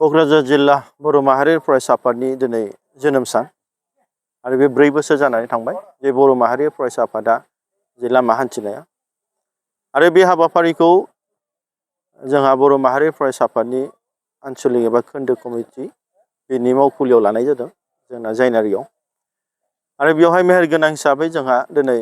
क'क्राझार जिल्ला बर' माहारि फरायसा आफादनि दिनै जोनोम सान आरो बे 4 बोसोर जानानै थांबाय जे बर' माहारि फरायसा आफादा जे लामा हान्थिनाया आरो बे हाबाफारिखौ जोंहा बर' माहारि फरायसा आफादनि आन्चलिक एबा खोन्दो कमिटि बेनि मावखुलियाव लानाय जादों जोंना जायनारियाव आरो बेवहाय मेहेर गोनां हिसाबै जोंहा दिनै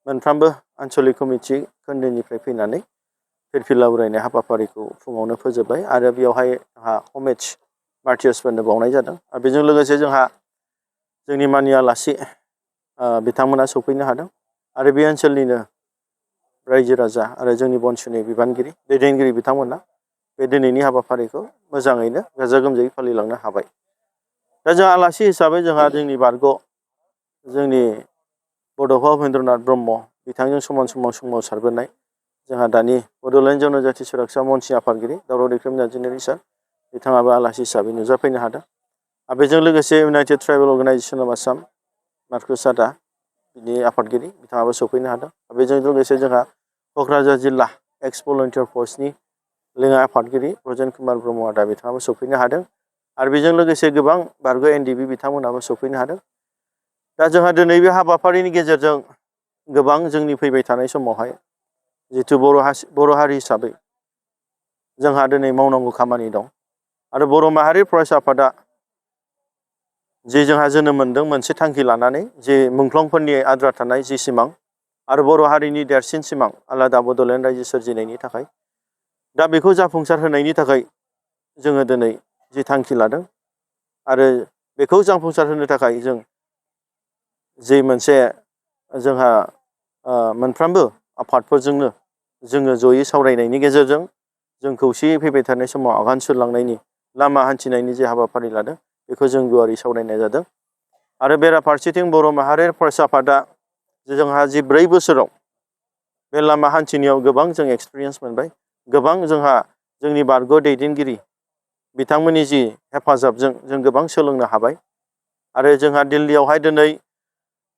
मोनफ्रोमबो आन्चलिक कमिटि खोन्दोनिफ्राय फैनानै फिरफिला उरायनाय हाबाफारिखौ फुङावनो फोजोबबाय आरो बेवहाय जोंहा हमेज मार्टियार्सफोरनो बावनाय जादों आरो बेजों लोगोसे जोंहा जोंनि माननीय आलासि बिथांमोना सफैनो हादों आरो बे ओनसोलनिनो रायजो राजा आरो जोंनि BoNSUनि बिबानगिरि दैदेनगिरि बिथांमोना बे दिनैनि हाबाफारिखौ मोजाङैनो गाजा गोमजायै फालिलांनो हाबाय। दा जोंहा आलासि हिसाबै जोंहा जोंनि बारग' जोंनि बड'फा उपेन्द्रनाथ ब्रह्म बिथांजों समान समान सोमावसारबोनाय जोंहा दानि बड'लेण्ड जनजाति सुरक्षा मन्चनि आफादगिरि दावराव दैख्रेम नार्जारि सार बिथाङाबो आलासि हिसाबै नुजाफैनो हादों आरो बेजों लोगोसे United Tribal Organisation of Assam Marcus Sada बिनि आफादगिरि बिथाङाबो सफैनो हादों बेजों लोगोसे जोंहा क'क्राझार जिल्ला एक्स भलन्टियार फर्सनि लेङाइ आफादगिरि ब्रजेन कुमार ब्रह्म आदा बिथाङाबो सफैनो हादों आरो बेजों लोगोसे गोबां बारग' NDB बिथांमोनाबो सफैनो हादों। दा जोंहा दिनै बे हाबाफारिनि गेजेरजों गोबां जोंनि फैबाय थानाय समावहाय जिथु बर' हारि हिसाबै जोंहा दिनै मावनांगौ खामानि दं आरो बर' माहारि फरायसा आफादा जे जोंहा जोनोम मोनदों मोनसे थांखि लानानै जे मुंख्लंफोरनि आद्रा थानाय जि सिमां आरो बर' हारिनि देरसिन सिमां आलादा बड'लेण्ड रायजो सोरजिनायनि थाखाय दा बेखौ जाफुंसार होनायनि थाखाय जोङो दिनै जि थांखि लादों आरो बेखौ जाफुंसार होनो थाखाय जों जि मोनसे जोंहा मोनफ्रोमबो आफादफोरजोंनो जोङो जयै सावरायनायनि गेजेरजों जों खौसेयै फैबाय थानाय समाव आगान सुरलांनायनि लामा हान्थिनायनि जे हाबाफारि लादों बेखौ जों गुवारै सावरायनाय जादों आरो बेराफारसेथिं बर' माहारि फरायसा आफादा जोंहा जि 4 बोसोराव बे लामा हान्थिनायाव गोबां जों एक्सपिरियेन्स मोनबाय गोबां जोंहा जोंनि बारग' दैदेनगिरि बिथांमोननि जि हेफाजाबजों जों गोबां सोलोंनो हाबाय आरो जोंहा दिल्लीयावहाय दिनै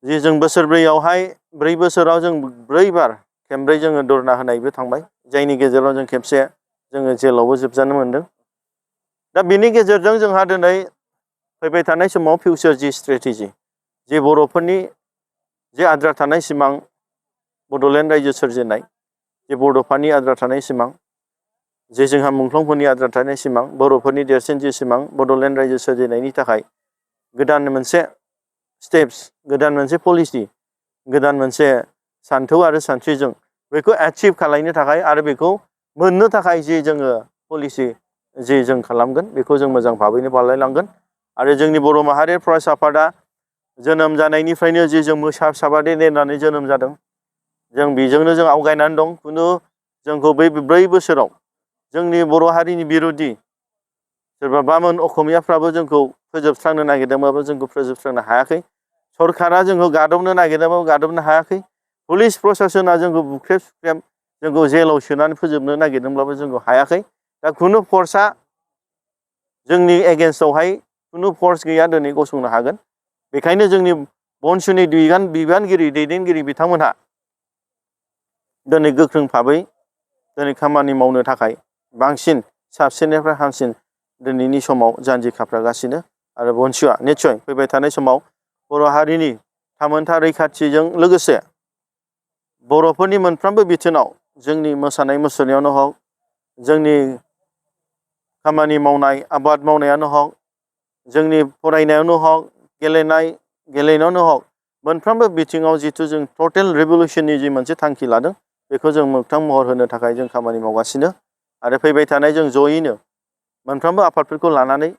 जि जों बोसोरब्रैयावहाय 4 बोसोराव जों 4 बार खेमब्रै जोङो धरना होनायबो थांबाय जायनि गेजेराव जों खेबसे जोङो जेलावबो जोबजानो मोनदों। दा बेनि गेजेरजों जोंहा दिनै फैबाय थानाय समाव फिउचार जि स्ट्रेटेजि जे बर'फोरनि जे आद्रा थानाय सिमां बड'लेण्ड रायजो सोरजिनाय जे बड'फानि आद्रा थानाय सिमां जे जोंहा मुंख्लंफोरनि आद्रा थानाय सिमां बर'फोरनि देरसिन जि सिमां बड'लेण्ड रायजो सोरजिनायनि थाखाय गोदान मोनसे स्टेप्स गोदान मोनसे पलिसि गोदान मोनसे सान्थौ आरो सानस्रिजों बेखौ एचिभ खालामनो थाखाय आरो बेखौ मोननो थाखाय जि जोङो पलिसि जि जों खालामगोन बेखौ जों मोजां भाबैनो बानायलांगोन आरो जोंनि बर' माहारि फरायसा आफादा जोनोम जानायनिफ्रायनो जि जों मोसा फिसाबादि देरनानै जोनोम जादों जों बेजोंनो जों आवगायनानै दं खुनु जोंखौ बै 4 बोसोराव जोंनि बर' हारिनि बिर'धि सोरबा बामोन असमियाफ्राबो जोंखौ फोजोबस्रांनो नागिरदोंबाबो जोंखौ फोजोबस्रांनो हायाखै सरकारा जोंखौ गादबनो नागिरदोंबाबो गादबनो हायाखै पुलिस प्रसासना जोंखौ बुख्रेब सुख्रेब जोंखौ जेलाव सोनानै फोजोबनो नागिरदोंब्लाबो जोंखौ हायाखै दा खुनु फर्सआ जोंनि एगेन्स्टआवहाय खुनु फर्स गैया दिनै गसंनो हागोन बेखायनो जोंनि BoNSUनि बिबानगिरि दैदेनगिरि बिथांमोनहा दिनै गोख्रों भाबै दिनै खामानि मावनो थाखाय बांसिन साबसिननिफ्राय हामसिन दिनैनि समाव जानजि खाफ्रागासिनो आरो BoNSUआ निस्सय फैबाय थानाय समाव बर' हारिनि थामोनथा रैखाथिजों लोगोसे बर'फोरनि मोनफ्रोमबो बिथिङाव जोंनि मोसानाय मुसुरनायावनो हक जोंनि खामानि मावनाय आबाद मावनायानो हक जोंनि फरायनायावनो हक गेलेनायावनो हक मोनफ्रोमबो बिथिङाव जिथु जों टटेल रिभलिउसननि जि मोनसे थांखि लादों बेखौ जों मोगथां महर होनो थाखाय जों खामानि मावगासिनो आरो फैबाय थानाय जों जयैनो मोनफ्रोमबो आफादफोरखौ लानानै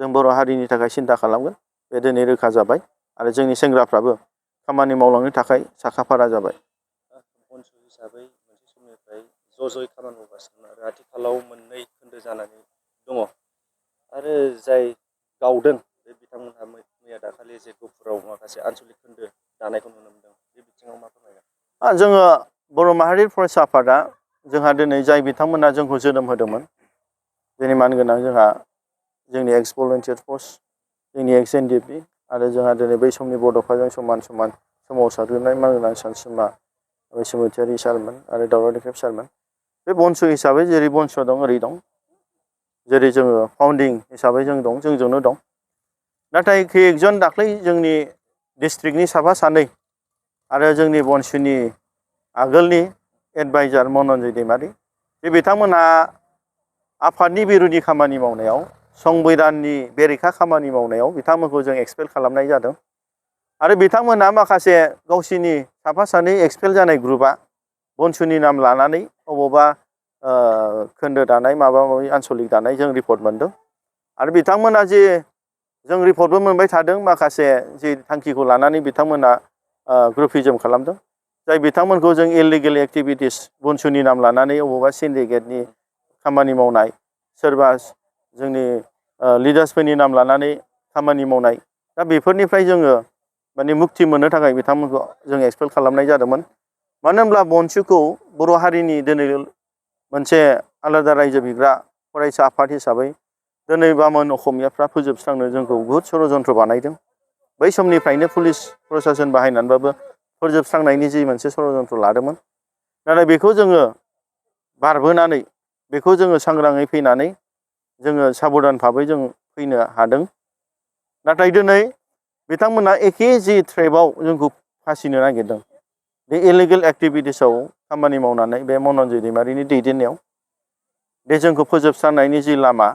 जों बर' हारिनि थाखाय सिन्था खालामगोन बे दिनै रोखा जाबाय आरो जोंनि सेंग्राफ्राबो खामानि मावलांनो थाखाय साखाफारा जाबाय। BoNSU हिसाबै मोनसे समनिफ्राय ज'यै खामानि मावगासिनो आरो आथिखालाव 2 खोन्दो जानानै दङ आरो जाय गावदों बे बिथांमोनहा मैया दाखालि जे गुफुराव माखासे आन्चलिक खोन्दो दानायखौ नुनो मोनदों बे बिथिङाव मा फोरमायगोन? जोङो बर' माहारि फरायसा आफादा जोंहा दिनै जाय बिथांमोना जोंखौ जोनोम होदोंमोन दिनै मानगोनां जोंहा जोंनि एक्स भलन्टियार फर्स जोंनि एक्स NDP आरो जोंहा दिनै बै समनि बड'फाजों समान समान सोमावसारबोनाय मानगोनां सानसुमा बैसोमुथियारि सारमोन आरो दावराव दैख्रेब सारमोन बे BoNSU हिसाबै जेरै BoNSU दं ओरै दं जेरै जोङो फाउन्डिं हिसाबै जों दं, जोंजोंनो दं। नाथाय एकजन दाख्लै जोंनि डिस्ट्रिक्टनि साफा सानै आरो जोंनि BoNSUनि आगोलनि एडभाइजार मनन्जय दैमारि बे बिथांमोनहा आफादनि बिरोधि खामानि मावनायाव, संबिधाननि बेरेखा खामानि मावनायाव बिथांमोनखौ जों एक्सपेल खालामनाय जादों। आरो बिथांमोनहा माखासे गावसिनि साफा सानै एक्सपेल जानाय ग्रुपआ BoNSUनि नाम लानानै अबावबा खोन्दो दानाय माबा माबि आनसलिक दानाय जों रिपर्ट मोनदों। आरो बिथांमोना जे जों रिपर्टबो मोनबाय थादों माखासे जि थांखिखौ लानानै बिथांमोना ग्रुपिजम खालामदों, जाय बिथांमोनखौ जों इलिगेल एक्टिभिटिस BoNSUनि नाम लानानै अबावबा सिन्डिकेटनि खामानि मावनाय, सोरबा जोंनि लिडार्सफोरनि नाम लानानै खामानि मावनाय, दा बेफोरनिफ्राय जोङो माने मुक्ति मोननो थाखाय बिथांमोनखौ जों एक्सपेल खालामनाय जादोंमोन। मानो होनब्ला BoNSUखौ बर' हारिनि दिनै मोनसे आलादा रायजो बिग्रा फरायसा आफाद हिसाबै दिनै बामोन असमियाफ्रा फोजोबस्रांनो जोंखौ बुहुत षड़यन्त्र बानायदों। बै समनिफ्रायनो पुलिस प्रसासन बाहायनानैबाबो फोजोबस्रांनायनि जि मोनसे षड़यन्त्र लादोंमोन। नाथाय बेखौ जोङो बारबोनानै, बेखौ जोङो सांग्राङै फैनानै जोङो साबधान भाबै जों फैनो हादों। नाथाय दिनै बिथांमोना एखे जि ट्रेपआव जोंखौ फासिनो नागिरदों, बे इलिगेल एक्टिभिटिसाव खामानि मावनानै बे मनन्जय दैमारिनि दैदेननायाव बे जोंखौ फोजोबस्रांनायनि जि लामा,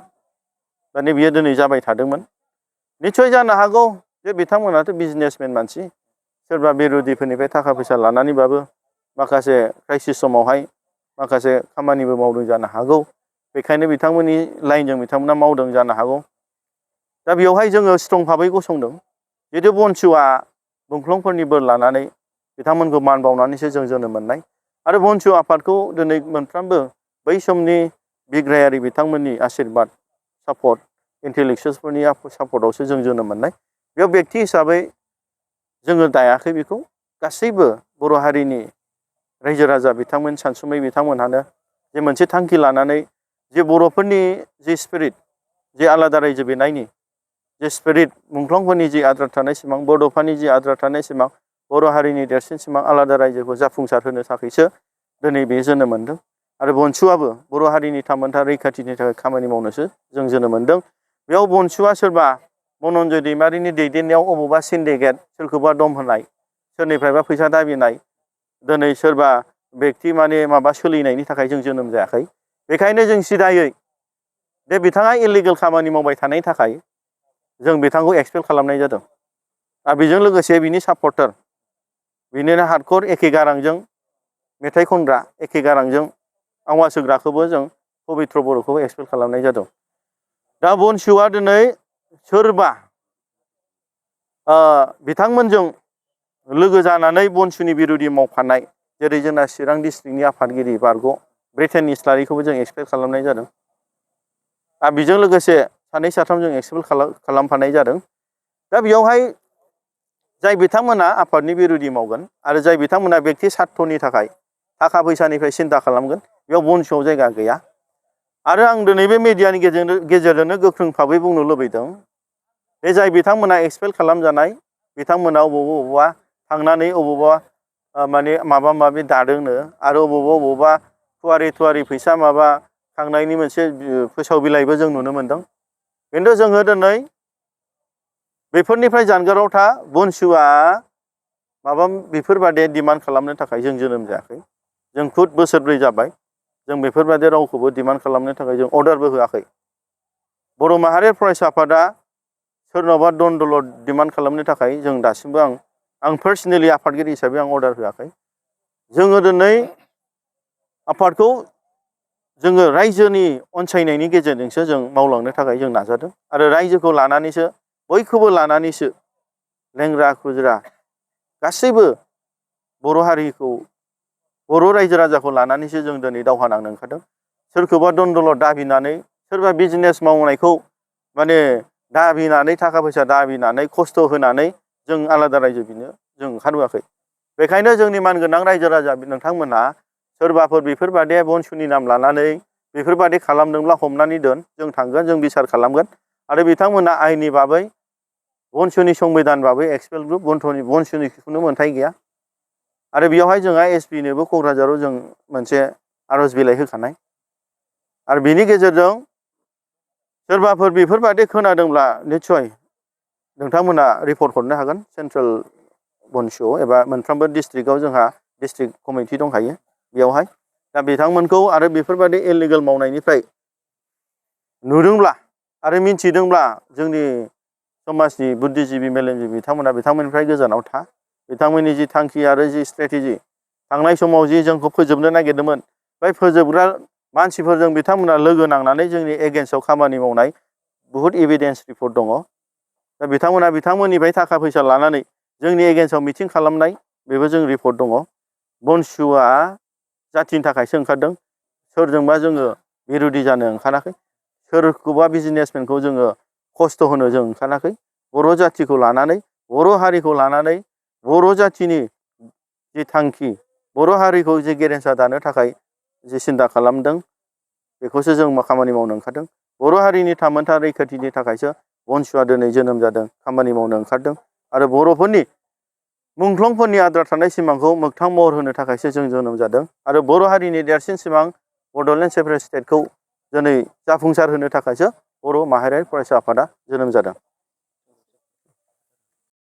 माने बियो दिनै जाबाय थादोंमोन। निस्सय जानो हागौ जे बिथांमोनाथ' बिजनेसमेन मानसि, सोरबा बिर'धिफोरनिफ्राय थाखा फैसा लानानैबाबो माखासे क्राइसिस समावहाय माखासे खामानिबो मावदों जानो हागौ। बेखायनो बिथांमोननि लाइनजों बिथांमोना मावदों जानो हागौ। दा बेवहाय जोङो स्ट्रं भाबै गसंदों। जिहेतु BoNSUआ मुंख्लंफोरनि बोर लानानै बिथांमोनखौ मान बावनानैसो जों जोनोम मोननाय। आरो BoNSU आफादखौ दिनै मोनफ्रोमबो बै समनि बिग्रायारि बिथांमोननि आशीर्बाद, सापर्ट, इन्टेलेक्सुवेल्सफोरनि सापर्टआवसो जों जोनोम मोननाय। बेयाव बेक्ति हिसाबै जोङो दायाखै बेखौ, गासैबो बर' हारिनि रायजो राजा बिथांमोन, सानसुमै बिथांमोनहानो जे मोनसे थांखि लानानै जे बर'फोरनि जि स्पिरिट, जे आलादा रायजो बिनायनि जे स्पिरिट, मुंख्लंफोरनि जि आद्रा थानाय सिमां, बड'फानि जि आद्रा थानाय सिमां, बर' हारिनि देरसिन सिमां आलादा रायजोखौ जाफुंसार होनो थाखायसो दिनै बे जोनोम मोनदों। आरो BoNSUआबो बर' हारिनि थामोनथा रैखाथिनि थाखाय खामानि मावनोसो जों जोनोम मोनदों। बेयाव BoNSUआ सोरबा मनन्जय दैमारिनि दैदेननायाव अबावबा सिन्डिकेट, सोरखौबा दम होनाय, सोरनिफ्रायबा फैसा दाबिनाय, दिनै सोरबा बेक्ति माने माबा सोलिनायनि थाखाय जों जोनोम जायाखै। बेखायनो जों सिदायै बे बिथाङा इलिगेल खामानि मावबाय थानायनि थाखाय जों बिथांखौ एक्सपेल खालामनाय जादों। आरो बेजों लोगोसे बिनि सापर्टार, बिनिनो हार्डकर एखे गारांजों मेथाइ खनग्रा, एखे गारांजों आवाज होग्राखौबो जों पबित्र बर'खौबो एक्सपेल खालामनाय जादों। दा BoNSUआ दिनै सोरबा बिथांमोनजों लोगो जानानै BoNSUनि बिरोधि मावफानाय, जेरै जोंना चिरां डिस्ट्रिक्टनि आफादगिरि बारग' ब्रिटेन इस्लारिखौबो जों एक्सपेल खालामनाय जादों। आरो बेजों लोगोसे सानै साथाम जों एक्सपेल खालामफानाय जादों। दा बेयावहाय जाय बिथांमोना आफादनि बिरोधि मावगोन आरो जाय बिथांमोना बेक्ति सार्थनि थाखाय थाखा फैसानिफ्राय सिन्था खालामगोन, बेयाव BoNSUआव जायगा गैया। आरो आं दिनै बे मिडियानि गेजेरजोंनो गोख्रों भाबै बुंनो लुबैदों, बे जाय बिथांमोना एक्सपेल खालामजानाय बिथांमोना अबावबा थांनानै अबावबा माने माबा माबि दादोंनो, आरो अबावबा खुवारि थुवारि फैसा माबा खांनायनि मोनसे फोसाव बिलाइबो जों नुनो मोनदों। खिन्थु जोङो दिनै बेफोरनिफ्राय जानगाराव था। BoNSUआ माबा बेफोरबादि डिमान्ड खालामनो थाखाय जों जोनोम जायाखै। जों खुद बोसोरब्रै जाबाय जों बेफोरबादि रावखौबो डिमान्ड खालामनो थाखाय जों अर्डारबो होआखै। बर' माहारि फरायसा आफादा सोरनावबा दन दलद डिमान्ड खालामनो थाखाय जों दासिमबो आं पार्सनेलि आफादगिरि हिसाबै आं अर्डार होआखै। जोङो दिनै आफादखौ जोङो रायजोनि अनसायनायनि गेजेरजोंसो जों मावलांनो थाखाय जों नाजादों। आरो रायजोखौ लानानैसो, बयखौबो लानानैसो, लेंग्रा खुज्रा गासैबो बर' हारिखौ, बर' रायजो राजाखौ लानानैसो जों दिनै दावहा नांनो ओंखारदों। सोरखौबा दन दलद दाबिनानै, सोरबा बिजनेस मावनायखौ माने दाबिनानै, थाखा फैसा दाबिनानै, खस्थ' होनानै जों आलादा रायजो बिनो जों ओंखारबोआखै। बेखायनो जोंनि मानगोनां रायजो राजा नोंथांमोनहा सोरबाफोर बेफोरबादि BoNSUनि नाम लानानै बेफोरबादि खालामदोंब्ला हमनानै दोन, जों थांगोन, जों बिसार खालामगोन। आरो बिथांमोना आयेननि बाबै, BoNSUनि संबिधान बाबै एक्सपेल ग्रुप, BoNSUनि खुनु मोन्थाय गैया। आरो बेयावहाय जोंहा एसपिनोबो क'क्राझाराव जों मोनसे आर'ज बिलाइ होखानाय। आरो बेनि गेजेरजों सोरबाफोर बेफोरबायदि खोनादोंब्ला निस्सय नोंथांमोना रिपर्ट हरनो हागोन सेन्ट्रेल BoNSU एबा मोनफ्रोमबो डिस्ट्रिक्टआव जोंहा डिस्ट्रिक्ट कमिटि दंखायो बेयावहाय दा बिथांमोनखौ आरो बेफोरबायदि इलिगेल मावनायनिफ्राय नुदोंब्ला आरो मिन्थिदोंब्ला जोंनि समाजनि बुद्धिजिबि मेलेमजिबि बिथांमोननिफ्राय गोजानाव था बिथांमोननि जि थांखि आरो जि स्ट्रेटेजि थांनाय समाव जि जोंखौ फोजोबनो नागिरदोंमोन बै फोजोबग्रा मानसिफोरजों बिथांमोना लोगो नांनानै जोंनि एगेन्स्टआव खामानि मावनाय बुहुत एभिडेन्स रिपर्ट दङ दा बिथांमोना बिथांमोननिफ्राय थाखा फैसा लानानै जोंनि एगेन्स्टआव मिटिं खालामनाय बेबो जों रिपर्ट दङ BoNSUआ जाथिनि थाखायसो ओंखारदों सोरजोंबा जोङो बिरुदि जानो ओंखाराखै सोरखौबा बिजनेसमेनखौ जोङो खस्थ' होनो जों ओंखाराखै बर' जाथिखौ लानानै बर' हारिखौ लानानै बर' जाथिनि जि थांखि बर' हारिखौ जे गेरेमसा दानो थाखाय जि सिन्था खालामदों बेखौसो जों खामानि मावनो ओंखारदों बर' हारिनि थामोनथा रैखाथिनि थाखायसो BoNSUआ दिनै जोनोम जादों खामानि मावनो ओंखारदों आरो बर'फोरनि मुंख्लंफोरनि आद्रा थानाय सिमांखौ मोगथां महर होनो थाखायसो जों जोनोम जादों आरो बर' हारिनि देरसिन सिमां बड'लेण्ड सेपारेट स्टेटखौ दिनै जाफुंसार होनो थाखायसो बर' माहारियारि फरायसा आफादा जोनोम जादों।